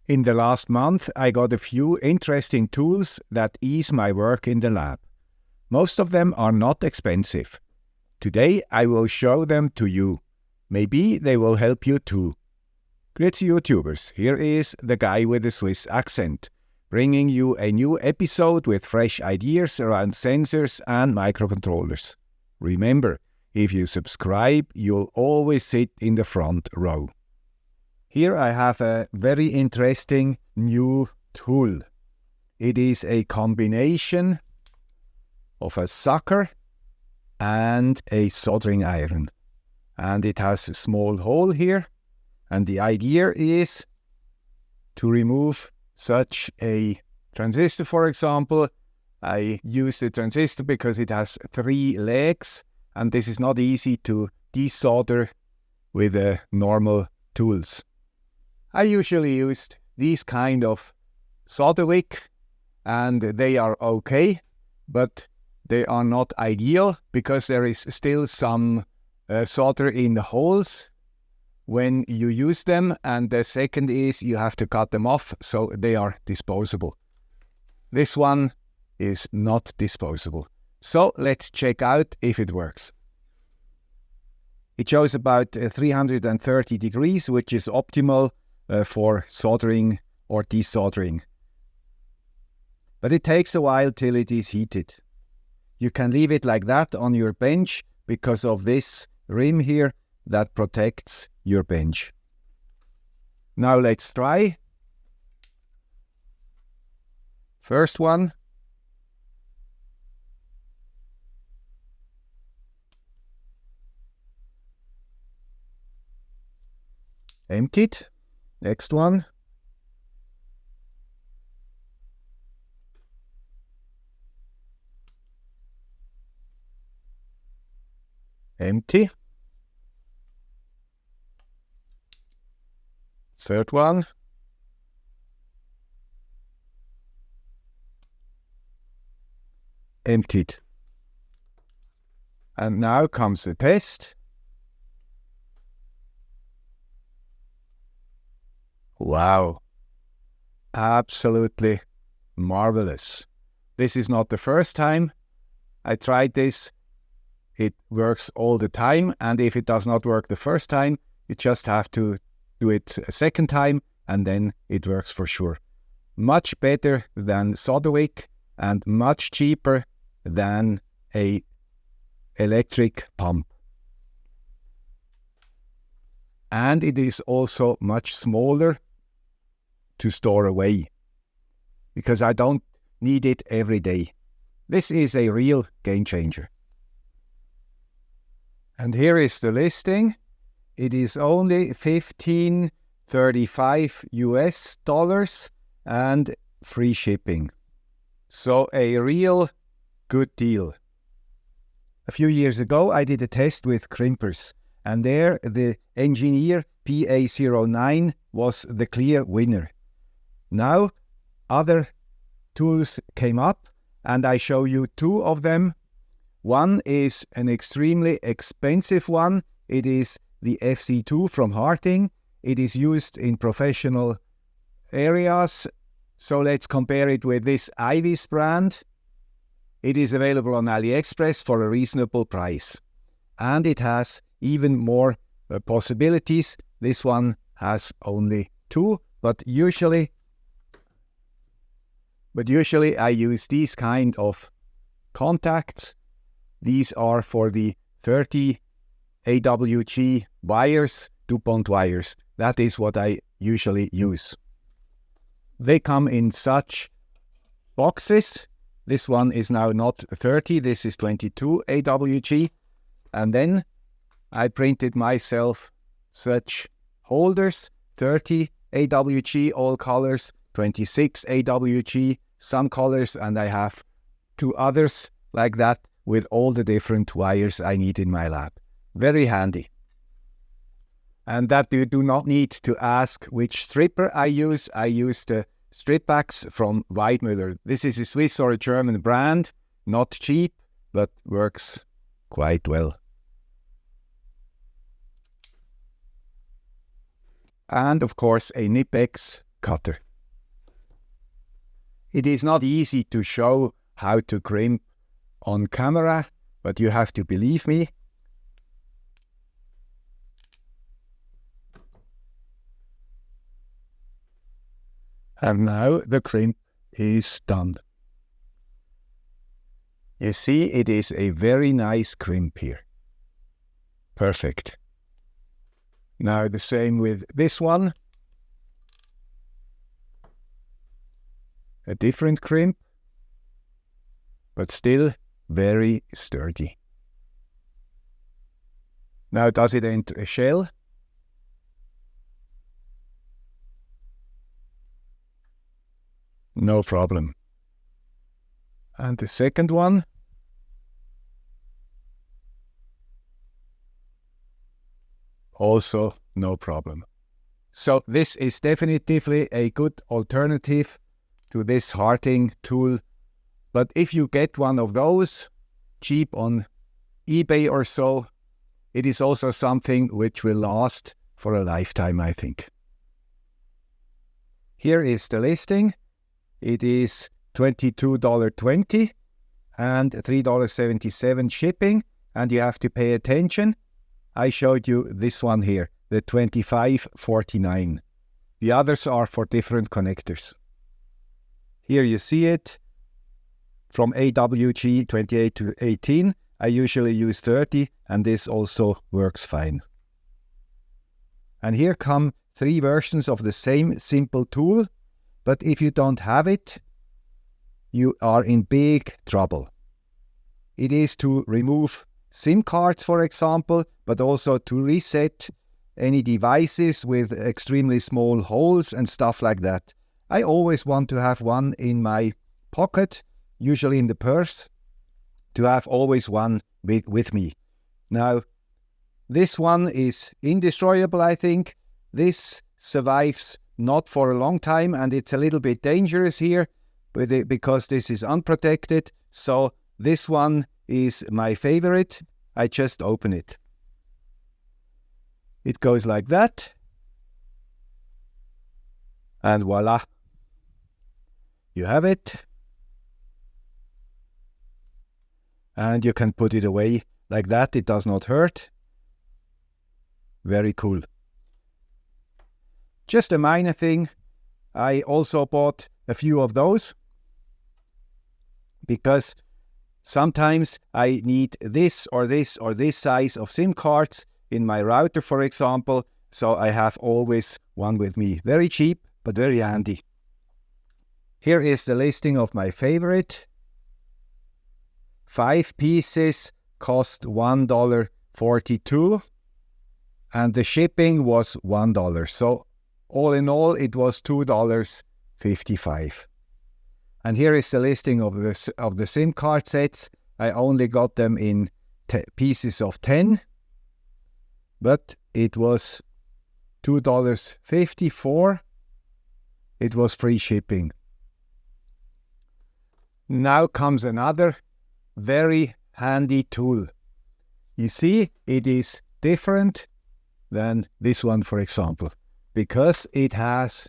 In the last month, I got a few interesting tools that ease my work in the lab. Most of them are not expensive. Today I will show them to you. Maybe they will help you too. Grüezi YouTubers, here is the guy with the Swiss accent, bringing you a new episode with fresh ideas around sensors and microcontrollers. Remember, if you subscribe, you'll always sit in the front row. Here I have a very interesting new tool. It is a combination of a sucker and a soldering iron. And it has a small hole here. And the idea is to remove such a transistor, for example. I use the transistor because it has 3 legs. And this is not easy to desolder with normal tools. I usually use these kind of solder wick, and they are okay, but they are not ideal because there is still some solder in the holes when you use them, and the second is you have to cut them off so they are disposable. This one is not disposable. So let's check out if it works. It shows about 330 degrees, which is optimal for soldering or desoldering. But it takes a while till it is heated. You can leave it like that on your bench because of this rim here that protects your bench. Now let's try. First one. Emptied. Next one. Empty. Third one. Emptied. And now comes the test. Wow. Absolutely marvelous. This is not the first time I tried this. It works all the time, and if it does not work the first time, you just have to do it a second time, and then it works for sure. Much better than solder wick and much cheaper than a electric pump. And it is also much smaller to store away, because I don't need it every day. This is a real game changer. And here is the listing. It is only $15.35 US and free shipping. So a real good deal. A few years ago I did a test with crimpers, and there the Engineer PA09 was the clear winner. Now other tools came up, and I show you 2 of them. One is an extremely expensive one. It is the FC2 from Harting. It is used in professional areas. So let's compare it with this Ivis brand. It is available on AliExpress for a reasonable price. And it has even more possibilities. This one has only 2, but usually I use these kind of contacts. These are for the 30 AWG wires, DuPont wires. That is what I usually use. They come in such boxes. This one is now not 30, this is 22 AWG. And then I printed myself such holders, 30 AWG, all colors, 26 AWG, some colors, and I have 2 others like that with all the different wires I need in my lab. Very handy. And that you do not need to ask which stripper I use. I use the strip packs from Weidmüller. This is a Swiss or a German brand, not cheap, but works quite well. And of course a Nipex cutter. It is not easy to show how to crimp on camera, but you have to believe me. And now the crimp is done. You see, it is a very nice crimp here. Perfect. Now the same with this one. A different crimp, but still very sturdy. Now does it enter a shell? No problem. And the second one. Also no problem. So this is definitively a good alternative to this harting tool. But if you get one of those cheap on eBay or so, it is also something which will last for a lifetime, I think. Here is the listing. It is $22.20 and $3.77 shipping, and you have to pay attention. I showed you this one here, the $25.49. The others are for different connectors. Here you see it, from AWG 28 to 18. I usually use 30, and this also works fine. And here come 3 versions of the same simple tool, but if you don't have it, you are in big trouble. It is to remove SIM cards, for example, but also to reset any devices with extremely small holes and stuff like that. I always want to have one in my pocket, usually in the purse, to have always one with me. Now, this one is indestroyable, I think. This survives not for a long time, and it's a little bit dangerous here because this is unprotected. So this one is my favorite. I just open it. It goes like that. And voila. You have it. And you can put it away like that. It does not hurt. Very cool. Just a minor thing. I also bought a few of those because sometimes I need this or this or this size of SIM cards in my router, for example. So I have always one with me. Very cheap, but very handy. Here is the listing of my favorite. 5 pieces cost $1.42 and the shipping was $1. So all in all, it was $2.55. And here is the listing of the SIM card sets. I only got them in pieces of 10, but it was $2.54. It was free shipping. Now comes another very handy tool. You see, it is different than this one, for example, because it has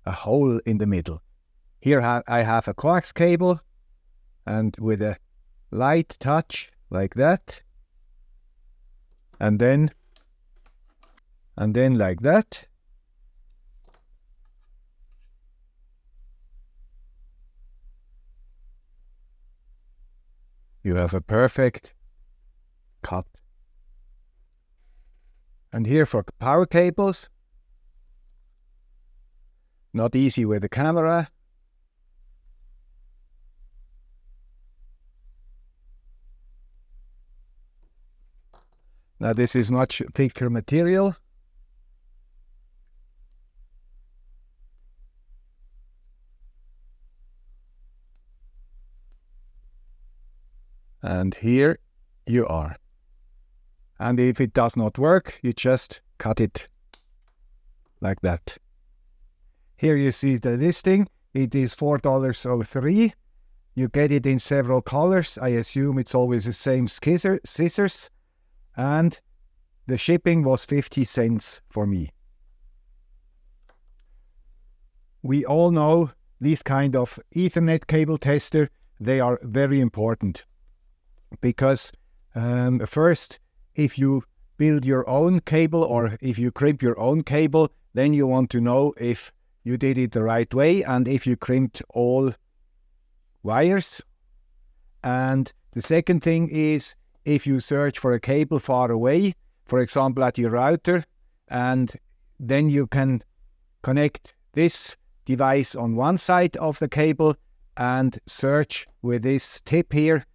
a hole in the middle. Here I have a coax cable, and with a light touch like that, and then like that, you have a perfect cut. And here for power cables, not easy with the camera. Now this is much thicker material. And here you are. And if it does not work, you just cut it like that. Here you see the listing. It is $4.03. You get it in several colors. I assume it's always the same scissors. And the shipping was 50 cents for me. We all know these kind of Ethernet cable tester, they are very important because first, if you build your own cable or if you crimp your own cable, then you want to know if you did it the right way and if you crimped all wires. And the second thing is, if you search for a cable far away, for example at your router, and then you can connect this device on one side of the cable and search with this tip here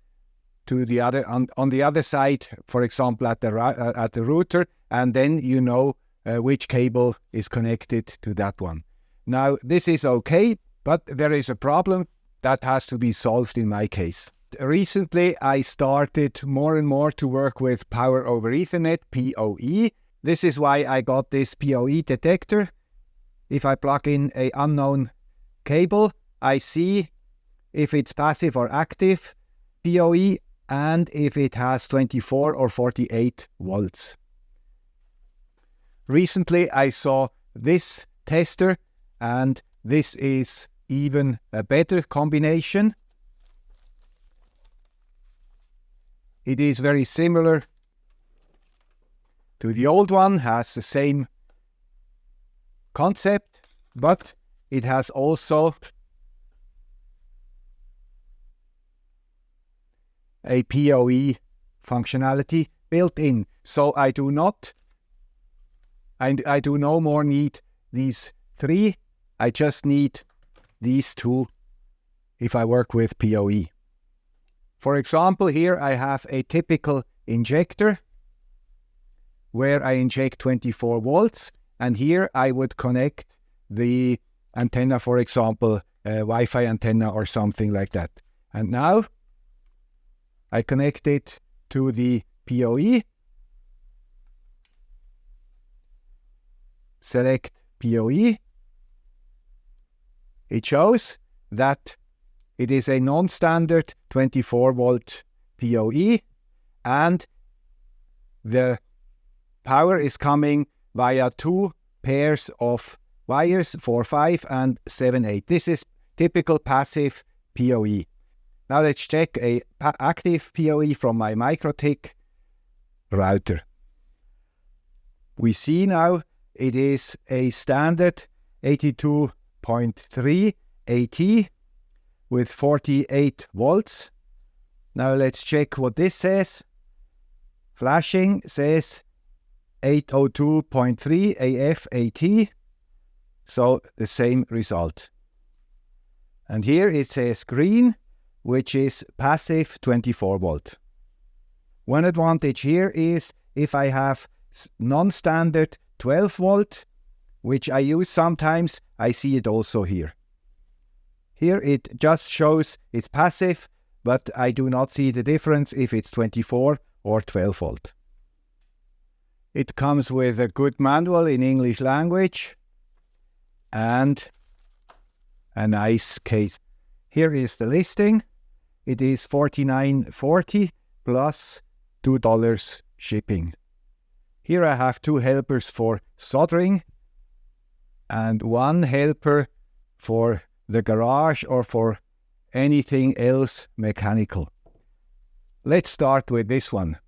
to the other on the other side, for example at the router, and then you know which cable is connected to that one. Now this is okay, but there is a problem that has to be solved in my case. Recently I started more and more to work with Power over Ethernet, PoE. This is why I got this PoE detector. If I plug in an unknown cable, I see if it's passive or active PoE and if it has 24 or 48 volts. Recently I saw this tester, and this is even a better combination. It is very similar to the old one, has the same concept, but it has also a PoE functionality built in. So I do no more need these three. I just need these two if I work with PoE. For example, here I have a typical injector where I inject 24 volts, and here I would connect the antenna, for example, a Wi-Fi antenna or something like that. And now I connect it to the PoE, select PoE. It shows that it is a non-standard 24 volt PoE, and the power is coming via two pairs of wires, 4, 5 and 7, 8. This is typical passive PoE. Now let's check a active PoE from my MikroTik router. We see now it is a standard 82.3 AT with 48 volts. Now let's check what this says. Flashing says 802.3 AF AT, so the same result. And here it says green, which is passive 24 volt. One advantage here is if I have non-standard 12 volt, which I use sometimes, I see it also here. Here it just shows it's passive, but I do not see the difference if it's 24 or 12 volt. It comes with a good manual in English language and a nice case. Here is the listing. It is $49.40 plus $2 shipping. Here I have two helpers for soldering and one helper for the garage or for anything else mechanical. Let's start with this one.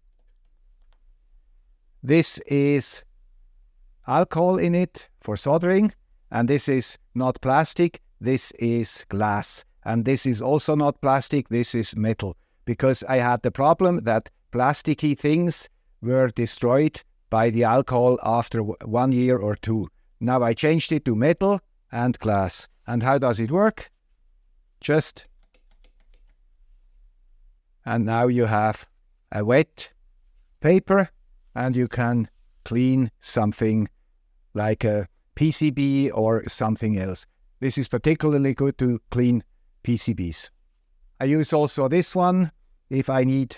This is alcohol in it for soldering, and this is not plastic, this is glass. And this is also not plastic, this is metal. Because I had the problem that plasticky things were destroyed by the alcohol after 1 year or two. Now I changed it to metal and glass. And how does it work? And now you have a wet paper and you can clean something like a PCB or something else. This is particularly good to clean PCBs. I use also this one if I need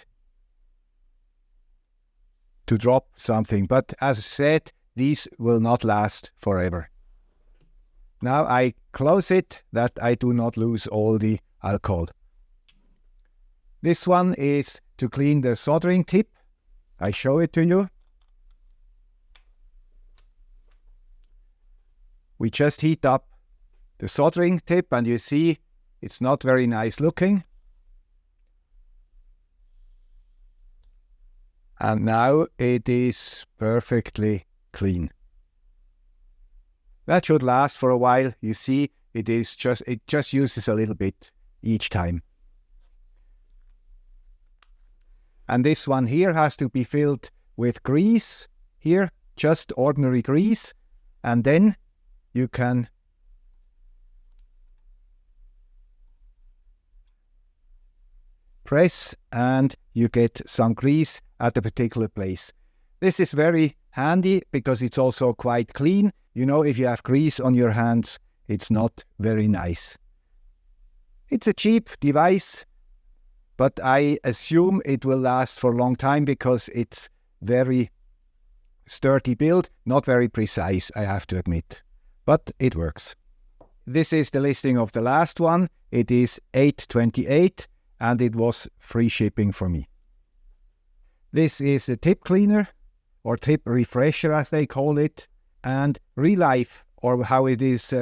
to drop something, but as I said, these will not last forever. Now I close it that I do not lose all the alcohol. This one is to clean the soldering tip. I show it to you. We just heat up the soldering tip, and you see it's not very nice looking. And now it is perfectly clean. That should last for a while. You see, it just uses a little bit each time. And this one here has to be filled with grease. Here, just ordinary grease. And then you can press and you get some grease at a particular place. This is very handy because it's also quite clean. You know, if you have grease on your hands, it's not very nice. It's a cheap device, but I assume it will last for a long time because it's very sturdy build, not very precise, I have to admit, but it works. This is the listing of the last one. It is $8.28 and it was free shipping for me. This is a tip cleaner or tip refresher as they call it, and Relife, or how it is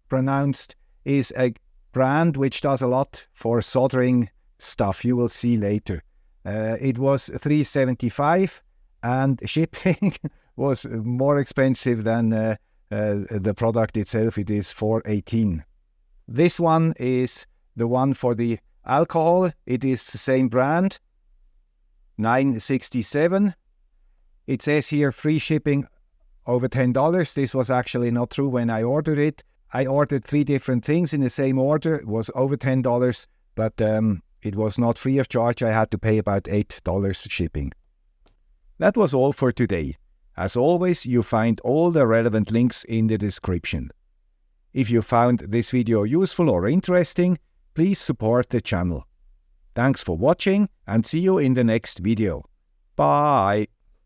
pronounced, is a brand which does a lot for soldering stuff. You will see later. It was $3.75 and shipping was more expensive than the product itself. It is $4.18. This one is the one for the alcohol. It is the same brand, $9.67. It says here free shipping over $10. This was actually not true when I ordered it. I ordered 3 different things in the same order. It was over $10, but it was not free of charge. I had to pay about $8 shipping. That was all for today. As always, you find all the relevant links in the description. If you found this video useful or interesting, please support the channel. Thanks for watching and see you in the next video. Bye!